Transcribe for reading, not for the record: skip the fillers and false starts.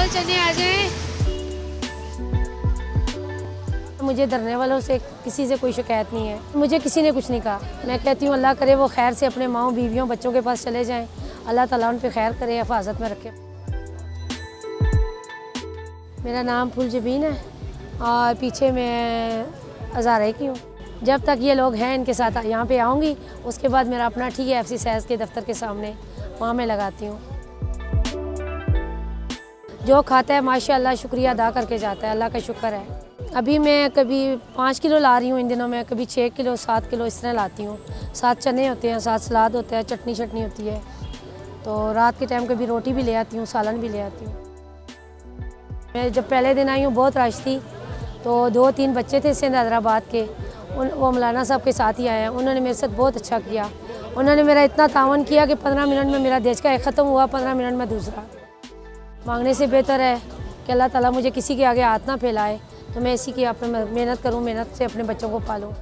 दाल चने आ जाएं। मुझे धरने वालों से किसी से कोई शिकायत नहीं है, मुझे किसी ने कुछ नहीं कहा। मैं कहती हूँ अल्लाह करे वो खैर से अपने माँओं बीवियों बच्चों के पास चले जाएं, अल्लाह ताला उन पे खैर करे, हिफाजत में रखे। मेरा नाम फुलजबीन है और पीछे मैं हज़ारे की हूँ। जब तक ये लोग हैं इनके साथ यहाँ पे आऊँगी, उसके बाद मेरा अपना ठीक है FC सैस के दफ्तर के सामने वहाँ मैं लगाती हूँ। जो खाता है माशाल्लाह शुक्रिया अदा करके जाता है, अल्लाह का शुक्र है। अभी मैं कभी 5 किलो ला रही हूँ इन दिनों में, कभी 6 किलो 7 किलो इस तरह लाती हूँ। 7 चने होते हैं, 7 सलाद होता है, चटनी होती है। तो रात के टाइम कभी रोटी भी ले आती हूँ, सालन भी ले आती हूँ। मैं जब पहले दिन आई हूँ बहुत रश थी, तो 2-3 बच्चे थे सिंध हैदराबाद के, वो मौलाना साहब के साथ ही आए हैं। उन्होंने मेरे साथ बहुत अच्छा किया। उन्होंने मेरा इतना तावन किया कि 15 मिनट में मेरा देश का एक ख़त्म हुआ, 15 मिनट में दूसरा। मांगने से बेहतर है कि अल्लाह ताला मुझे किसी के आगे हाथ ना फैलाए, तो मैं इसी की अपने मेहनत करूँ, मेहनत से अपने बच्चों को पालूँ।